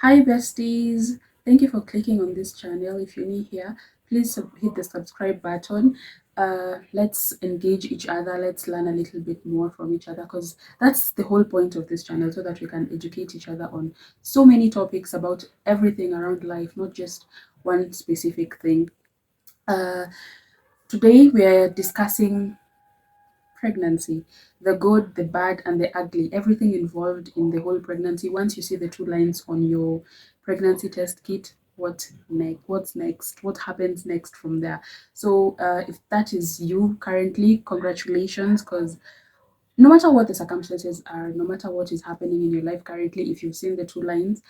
Hi, besties. Thank you for clicking on this channel. If you're new here, please hit the subscribe button. Let's engage each other. Let's learn a little bit more from each other because that's the whole point of this channel so that we can educate each other on so many topics about everything around life, not just one specific thing. Uh, Today, we are discussing pregnancy, the good, the bad, and the ugly, everything involved in the whole pregnancy. Once you see the two lines on your pregnancy test kit, what's next, what happens next from there. So if that is you currently, congratulations, because no matter what the circumstances are, no matter what is happening in your life currently, if you've seen the two lines,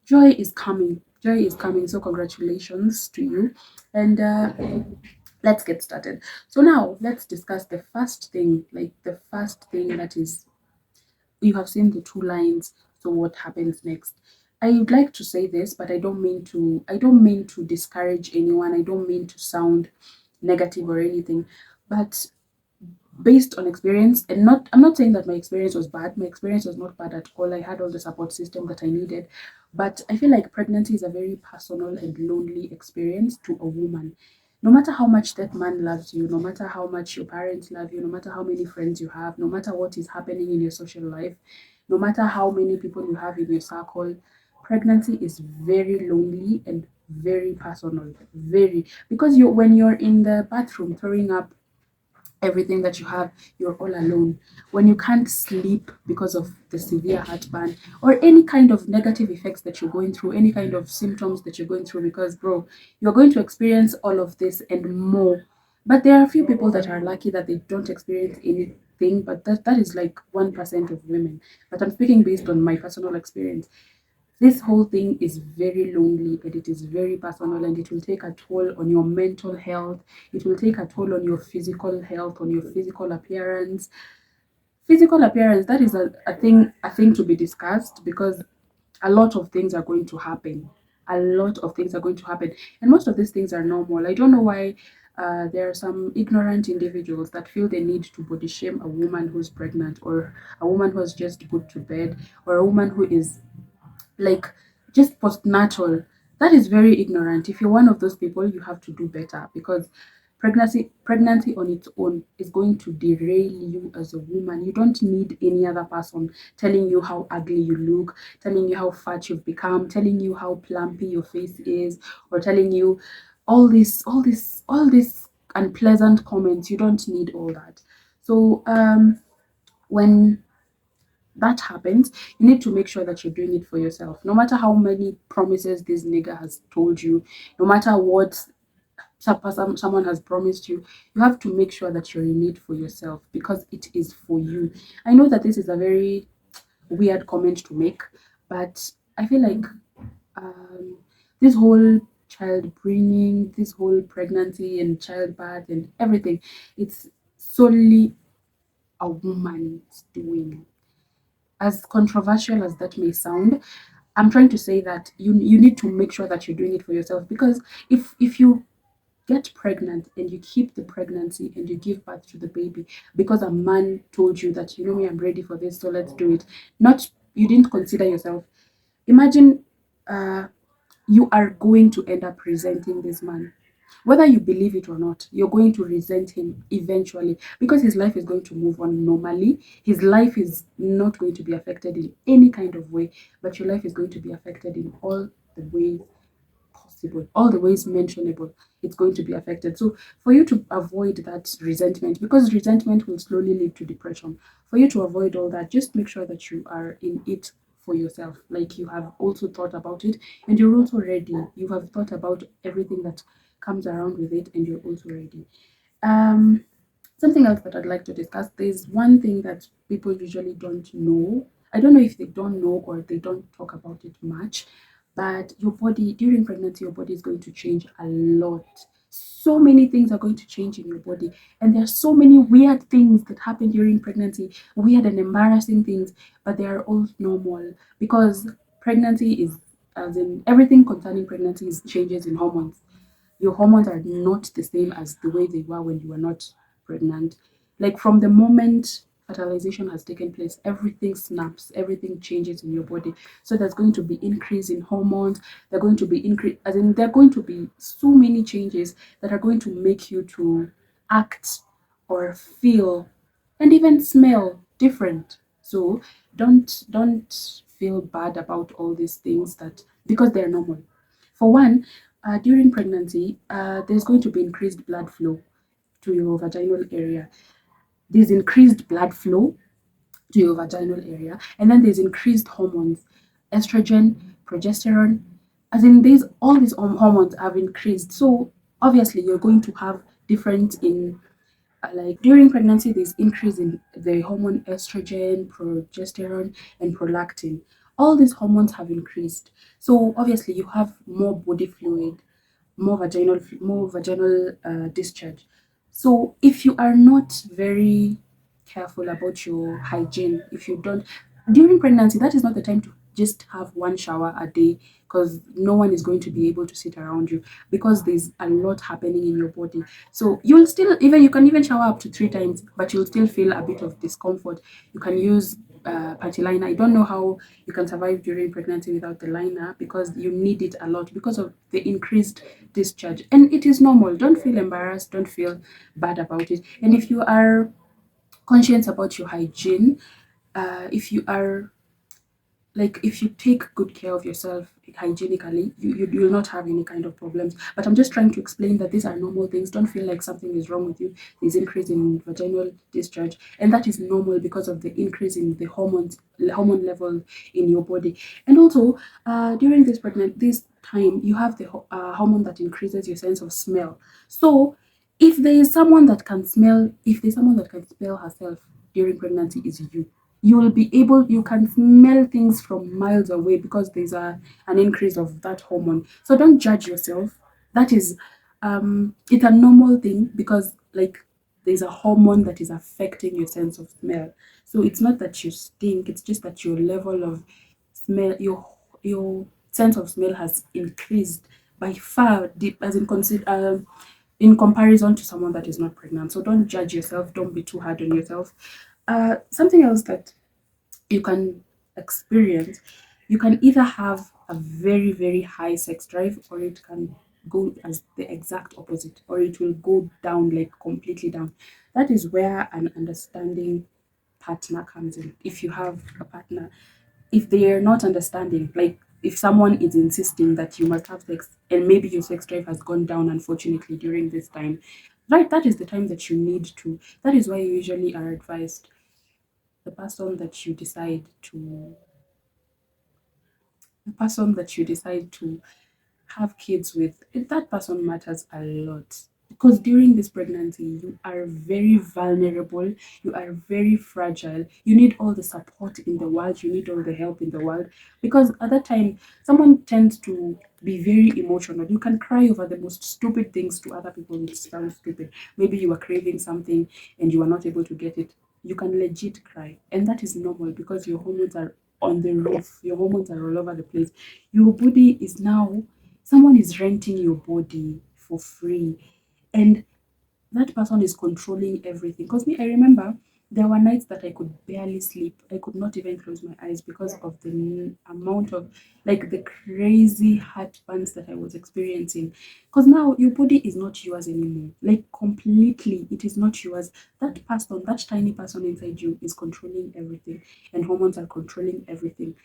joy is coming. So congratulations to you. And let's get started. So now let's discuss the first thing, like the first thing that is, you have seen the two lines. So what happens next? I would like to say this, but I don't mean to discourage anyone. I don't mean to sound negative or anything. But based on experience, and not I'm not saying that my experience was bad. My experience was not bad at all. I had all the support system that I needed. But I feel like pregnancy is a very personal and lonely experience to a woman. No matter how much that man loves you, no matter how much your parents love you, no matter how many friends you have, no matter what is happening in your social life, no matter how many people you have in your circle, pregnancy is very lonely and very personal. Very, because you, when you're in the bathroom throwing up everything that you have, you're all alone. When you can't sleep because of the severe heartburn or any kind of negative effects that you're going through, any kind of symptoms that you're going through, because, bro, you're going to experience all of this and more. But there are a few people that are lucky that they don't experience anything, but that is like 1% of women. But I'm speaking based on my personal experience. This whole thing is very lonely and it is very personal, and it will take a toll on your mental health. It will take a toll on your physical health, on your physical appearance. Physical appearance, that is a thing to be discussed, because a lot of things are going to happen. A lot of things are going to happen. And most of these things are normal. I don't know why there are some ignorant individuals that feel they need to body shame a woman who's pregnant, or a woman who has just put to bed, or a woman who is like just postnatal. That is very ignorant. If you're one of those people, you have to do better, because pregnancy on its own is going to derail you as a woman. You don't need any other person telling you how ugly you look, telling you how fat you've become, telling you how plumpy your face is, or telling you all these unpleasant comments. You don't need all that. So when that happens, you need to make sure that you're doing it for yourself. No matter how many promises this nigga has told you, no matter what someone has promised you, you have to make sure that you're in it for yourself, because it is for you. I know that this is a very weird comment to make, but I feel like um, this whole child bringing, this whole pregnancy and childbirth and everything, it's solely a woman's doing. As controversial as that may sound, I'm trying to say that you need to make sure that you're doing it for yourself, because if you get pregnant and you keep the pregnancy and you give birth to the baby because a man told you that, you know me, I'm ready for this, so let's do it, not, you didn't consider yourself. Imagine uh you are going to end up resenting this man. Whether you believe it or not, you're going to resent him eventually, because his life is going to move on normally. His life is not going to be affected in any kind of way, but your life is going to be affected in all the ways possible, all the ways mentionable. It's going to be affected. So, for you to avoid that resentment, because resentment will slowly lead to depression, for you to avoid all that, just make sure that you are in it for yourself. Like, you have also thought about it, and you're also ready. You have thought about everything that comes around with it, and you're also ready. Um, Something else that I'd like to discuss. There's one thing that people usually don't know. I don't know if they don't know or they don't talk about it much, but your body during pregnancy, your body is going to change a lot. So many things are going to change in your body, and there are so many weird things that happen during pregnancy, weird and embarrassing things, but they are all normal, because pregnancy is, as in everything concerning pregnancy, is changes in hormones. Your hormones are not the same as the way they were when you were not pregnant. Like, from the moment, fertilization has taken place, everything snaps, everything changes in your body. So there's going to be increase in hormones. They're going to be increase, as in there are going to be so many changes that are going to make you to act or feel and even smell different. So don't feel bad about all these things, that because they're normal. For one, during pregnancy, there's going to be increased blood flow to your vaginal area. There's increased blood flow to your vaginal area, and then there's increased hormones, estrogen, progesterone. As in, these all these hormones have increased. So obviously, you're going to have different in like during pregnancy. There's increase in the hormone estrogen, progesterone, and prolactin. All these hormones have increased. So obviously, you have more body fluid, more vaginal discharge. So if you are not very careful about your hygiene, if you don't during pregnancy, that is not the time to just have one shower a day, because no one is going to be able to sit around you, because there's a lot happening in your body. So you'll still, even you can even shower up to 3 times, but you'll still feel a bit of discomfort. You can use party liner. I don't know how you can survive during pregnancy without the liner, because you need it a lot because of the increased discharge, and it is normal. Don't feel embarrassed, don't feel bad about it. And if you are conscious about your hygiene, if you are like if you take good care of yourself hygienically, you will not have any kind of problems. But I'm just trying to explain that these are normal things. Don't feel like something is wrong with you. There's increase in vaginal discharge, and that is normal because of the increase in the hormone level in your body. And also, during this time, you have the hormone that increases your sense of smell. So if there is someone that can smell, if there's someone that can smell herself during pregnancy, is you. You will be able, you can smell things from miles away because there's an increase of that hormone. So don't judge yourself. That is it's a normal thing, because like there's a hormone that is affecting your sense of smell. So it's not that you stink, it's just that your level of smell, your sense of smell has increased by far deep, as in consider in comparison to someone that is not pregnant. So don't judge yourself, don't be too hard on yourself. Something else that you can experience, you can either have a very, very high sex drive, or it can go as the exact opposite, or it will go down, like completely down. That is where an understanding partner comes in. If you have a partner, if they are not understanding, like if someone is insisting that you must have sex, and maybe your sex drive has gone down unfortunately during this time, right, that is the time that you need to, that is why you usually are advised, the person that you decide to the person that you decide to have kids with, that person matters a lot. Because during this pregnancy, you are very vulnerable, you are very fragile. You need all the support in the world, you need all the help in the world. Because at that time, someone tends to be very emotional. You can cry over the most stupid things to other people, it sounds stupid. Maybe you are craving something and you are not able to get it. You can legit cry, and that is normal because your hormones are on the roof, your hormones are all over the place. Your body is now, someone is renting your body for free, and that person is controlling everything. Because me, I remember there were nights that I could barely sleep. I could not even close my eyes because of the amount of, like, the crazy heartburns that I was experiencing. Because now your body is not yours anymore. Like, completely, it is not yours. That person, that tiny person inside you is controlling everything, and hormones are controlling everything.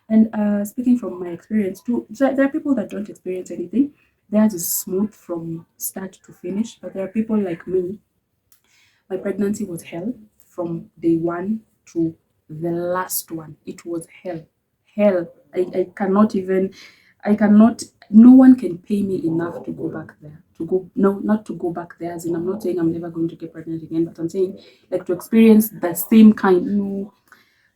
And speaking from my experience too, so there are people that don't experience anything. Theirs is smooth from start to finish, but there are people like me. My pregnancy was hell from day one to the last one. It was hell. Hell. I cannot even, I cannot, no one can pay me enough to go back there. To go, no, not to go back there. As in, I'm not saying I'm never going to get pregnant again, but I'm saying like to experience the same kind. No,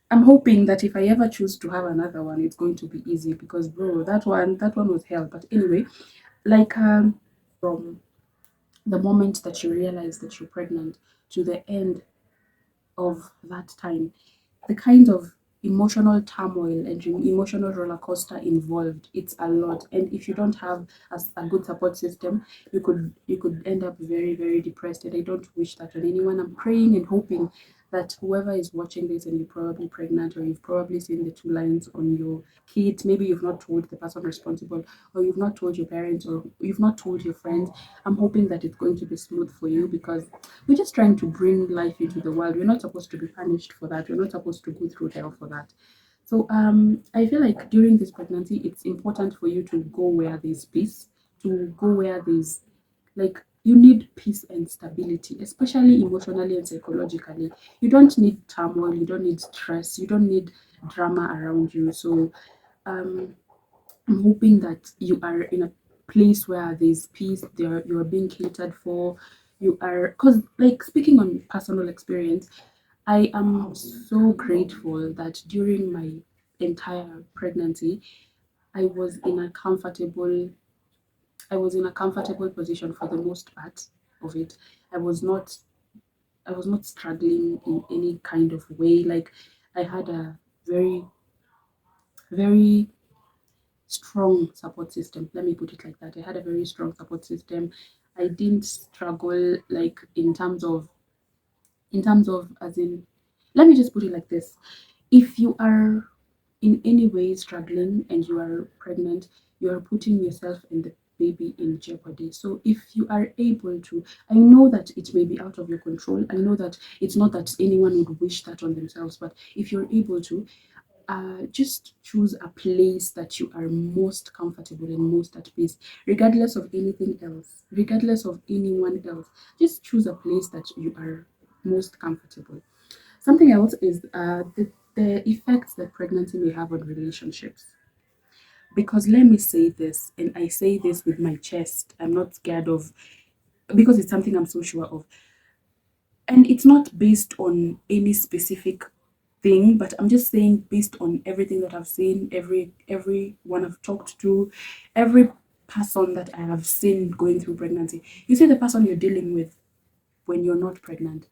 I'm hoping that if I ever choose to have another one, it's going to be easy, because bro, that one was hell. But anyway, like from the moment that you realize that you're pregnant to the end of that time, the kind of emotional turmoil and emotional roller coaster involved, it's a lot. And if you don't have a good support system, you could end up very, very depressed, and I don't wish that on anyone. I'm praying and hoping that whoever is watching this and you're probably pregnant, or you've probably seen the two lines on your kit, maybe you've not told the person responsible, or you've not told your parents, or you've not told your friends. I'm hoping that it's going to be smooth for you, because we're just trying to bring life into the world. We're not supposed to be punished for that. We're not supposed to go through hell for that. So I feel like during this pregnancy, it's important for you to go where there's peace, to go where there's like you need peace and stability, especially emotionally and psychologically. You don't need turmoil, you don't need stress, you don't need drama around you. So um I'm hoping that you are in a place where there's peace, there you're being catered for. You are, because like speaking on personal experience, I am so grateful that during my entire pregnancy, I was in a comfortable I was in a comfortable position for the most part of it. I was not I was not struggling in any kind of way. Like I had a very, very strong support system. Let me put it like that. I had a very strong support system. I didn't struggle like in terms of as in let me just put it like this. If you are in any way struggling and you are pregnant, you are putting yourself and the baby in jeopardy. So if you are able to, I know that it may be out of your control. I know that it's not that anyone would wish that on themselves, but if you're able to, just choose a place that you are most comfortable and most at peace, regardless of anything else, regardless of anyone else. Just choose a place that you are most comfortable. Something else is the effects that pregnancy may have on relationships. Because let me say this, and I say this with my chest, I'm not scared of, because it's something I'm so sure of. And it's not based on any specific thing, but I'm just saying based on everything that I've seen, everyone I've talked to, every person that I have seen going through pregnancy. You see the person you're dealing with when you're not pregnant,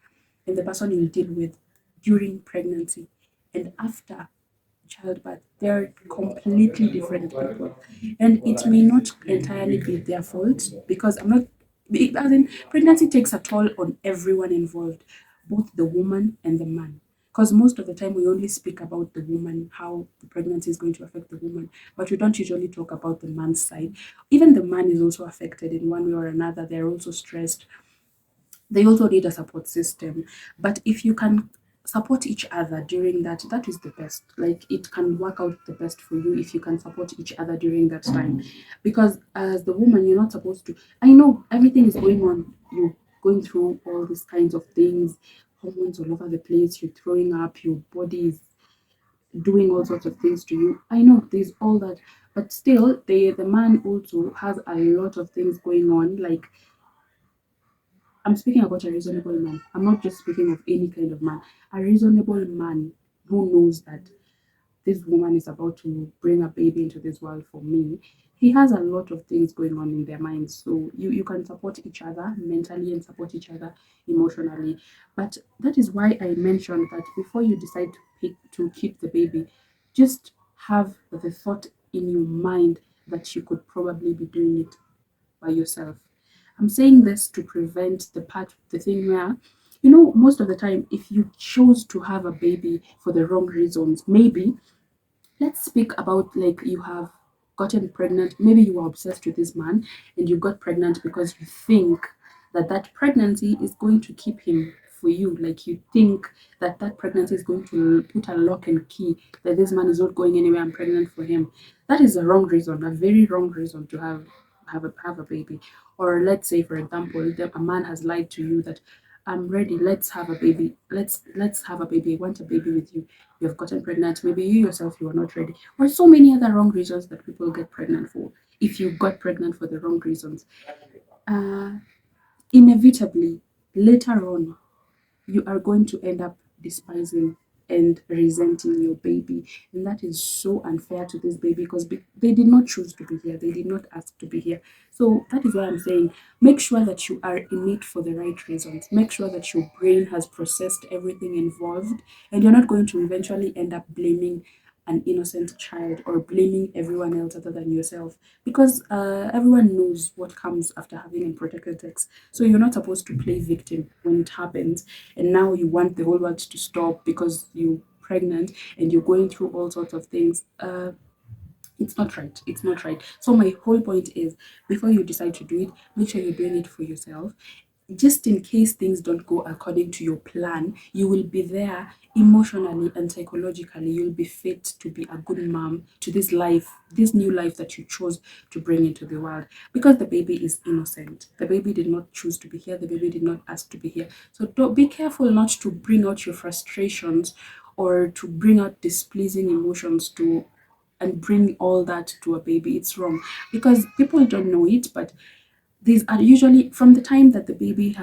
and the person you deal with during pregnancy and after childbirth, they're completely different people. And it may not entirely be their fault, because I'm not, as in, pregnancy takes a toll on everyone involved, both the woman and the man. Because most of the time we only speak about the woman, how the pregnancy is going to affect the woman, but we don't usually talk about the man's side. Even the man is also affected in one way or another. They're also stressed, they also need a support system. But if you can support each other during that, that is the best. Like it can work out the best for you if you can support each other during that time. Because as the woman, you're not supposed to, I know everything is going on, you're going through all these kinds of things, hormones all over the place, you're throwing up, your body is doing all sorts of things to you. I know there's all that, but still the man also has a lot of things going on. Like I'm speaking about a reasonable man. I'm not just speaking of any kind of man. A reasonable man who knows that this woman is about to bring a baby into this world for me. He has a lot of things going on in their minds. So you can support each other mentally and support each other emotionally. But that is why I mentioned that before you decide to keep the baby, just have the thought in your mind that you could probably be doing it by yourself. I'm saying this to prevent the thing where, most of the time, if you chose to have a baby for the wrong reasons, maybe let's speak about like you have gotten pregnant, maybe you were obsessed with this man and you got pregnant because you think that that pregnancy is going to keep him for you, like you think that that pregnancy is going to put a lock and key, that this man is not going anywhere, I'm pregnant for him. That is a wrong reason, a very wrong reason to have a baby. Or let's say for example, a man has lied to you that I'm ready. Let's have a baby. Let's have a baby. I want a baby with you. You've gotten pregnant. Maybe you yourself you are not ready. Or so many other wrong reasons that people get pregnant for. If you got pregnant for the wrong reasons, uh, inevitably later on you are going to end up despising and resenting your baby. And that is so unfair to this baby because they did not choose to be here. They did not ask to be here. So that is why I'm saying make sure that you are in it for the right reasons. Make sure that your brain has processed everything involved and you're not going to eventually end up blaming an innocent child or blaming everyone else other than yourself, because everyone knows what comes after having unprotected sex. So you're not supposed to play victim when it happens, and now you want the whole world to stop because you're pregnant and you're going through all sorts of things. It's not right. It's not right. So my whole point is, before you decide to do it, make sure you're doing it for yourself. Just in case things don't go according to your plan, you will be there emotionally and psychologically. You'll be fit to be a good mom to this life, this new life that you chose to bring into the world. Because the baby is innocent. The baby did not choose to be here. The baby did not ask to be here. So don't be careful not to bring out your frustrations or to bring out displeasing emotions to and bring all that to a baby. It's wrong, because people don't know it, but these are usually from the time that the baby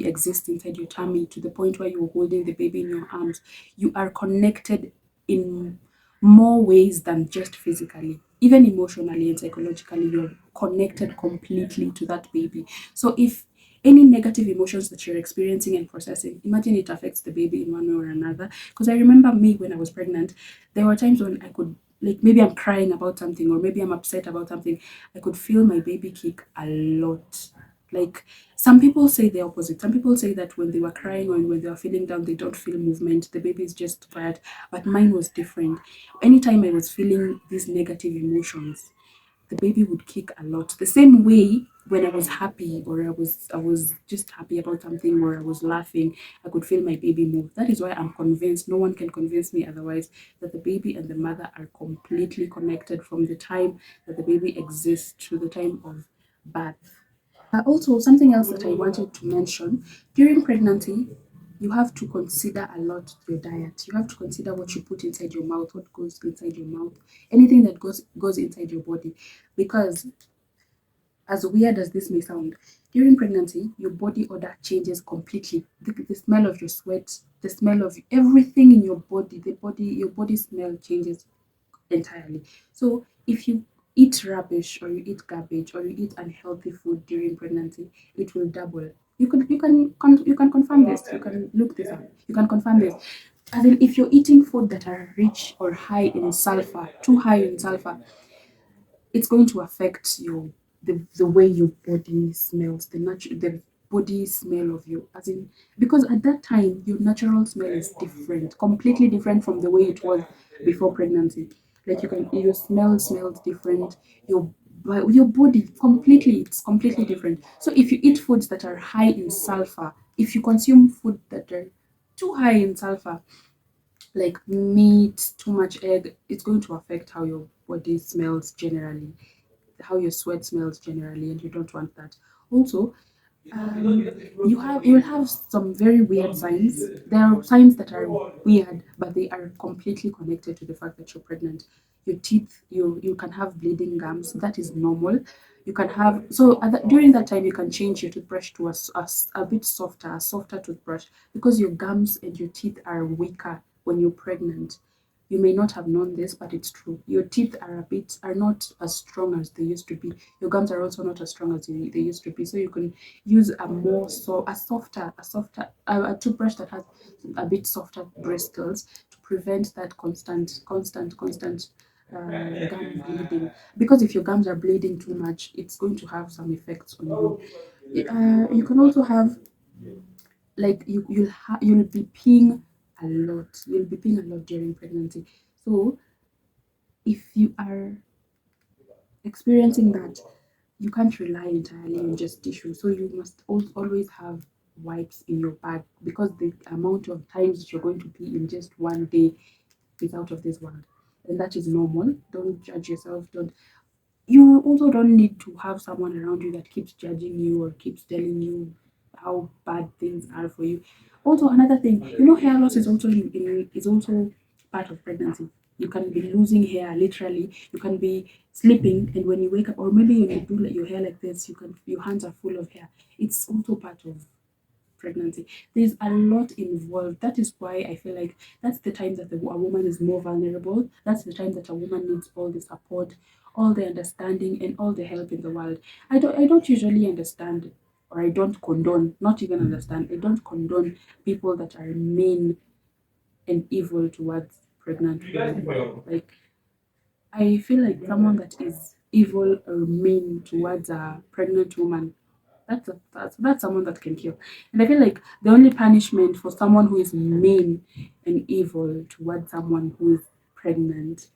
exists inside your tummy to the point where you're holding the baby in your arms, you are connected in more ways than just physically. Even emotionally and psychologically, you're connected completely to that baby. So if any negative emotions that you're experiencing and processing, imagine it affects the baby in one way or another. Because I remember me when I was pregnant, there were times when I could, like, maybe I'm crying about something or maybe I'm upset about something. I could feel my baby kick a lot. Like, some people say the opposite. Some people say that when they were crying or when they were feeling down, they don't feel movement. The baby is just quiet. But mine was different. Anytime I was feeling these negative emotions, the baby would kick a lot. The same way when I was happy or I was just happy about something or I was laughing, I could feel my baby move. That is why I'm convinced, no one can convince me otherwise, that the baby and the mother are completely connected from the time that the baby exists to the time of birth. Also, something else that I wanted to mention, during pregnancy, you have to consider a lot your diet. You have to consider what you put inside your mouth, what goes inside your mouth, anything that goes inside your body. Because, as weird as this may sound, during pregnancy, your body odor changes completely. The smell of your sweat, the smell of everything in your body, your body smell changes entirely. So if you eat rubbish or you eat garbage or you eat unhealthy food during pregnancy, it will double. You can confirm this. You can look this up. You can confirm this. As in, if you're eating food that are rich or high in sulfur, too high in sulfur, it's going to affect the way your body smells, the body smell of you, as in, because at that time your natural smell is different, completely different from the way it was before pregnancy. Like, your smell smells different, your body completely, it's completely different. So if you eat foods that are high in sulfur, if you consume food that are too high in sulfur, like meat, too much egg, it's going to affect how your body smells generally, how your sweat smells generally, and you don't want that. Also, you'll have some very weird signs. There are signs that are weird, but they are completely connected to the fact that you're pregnant. Your teeth, you can have bleeding gums. That is normal. You can have, so during that time you can change your toothbrush to a bit softer, a softer toothbrush, because your gums and your teeth are weaker when you're pregnant. You may not have known this, but it's true. Your teeth are not as strong as they used to be. Your gums are also not as strong as they used to be. So you can use a toothbrush that has a bit softer bristles to prevent that constant gum bleeding. Because if your gums are bleeding too much, it's going to have some effects on you. You can also have, like, you'll be peeing a lot. You'll be peeing a lot during pregnancy. So if you are experiencing that, you can't rely entirely on just tissue. So you must always have wipes in your bag, because the amount of times that you're going to pee in just one day is out of this world. And that is normal. Don't judge yourself. Don't You also don't need to have someone around you that keeps judging you or keeps telling you how bad things are for you. Also, another thing, hair loss is also part of pregnancy. You can be losing hair literally. You can be sleeping, and when you wake up, or maybe when you do your hair like this, your hands are full of hair. It's also part of pregnancy. There's a lot involved. That is why I feel like that's the time that a woman is more vulnerable. That's the time that a woman needs all the support, all the understanding, and all the help in the world. I don't usually understand, or I don't condone, not even understand, I don't condone people that are mean and evil towards pregnant women. Like, I feel like someone that is evil or mean towards a pregnant woman, that's someone that can kill. And I feel like the only punishment for someone who is mean and evil towards someone who is pregnant,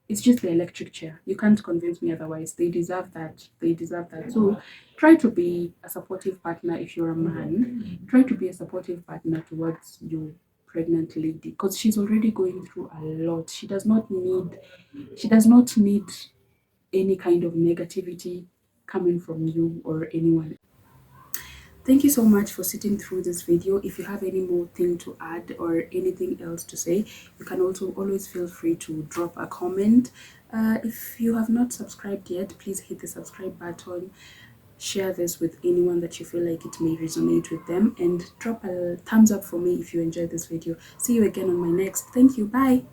it's just the electric chair. You can't convince me otherwise. They deserve that. They deserve that. So try to be a supportive partner if you're a man. Try to be a supportive partner towards your pregnant lady because she's already going through a lot. She does not need any kind of negativity coming from you or anyone. Thank you so much for sitting through this video. If you have any more thing to add or anything else to say, you can also always feel free to drop a comment. If you have not subscribed yet, please hit the subscribe button. Share this with anyone that you feel like it may resonate with them, and drop a thumbs up for me if you enjoyed this video. See you again on my next. Thank you. Bye.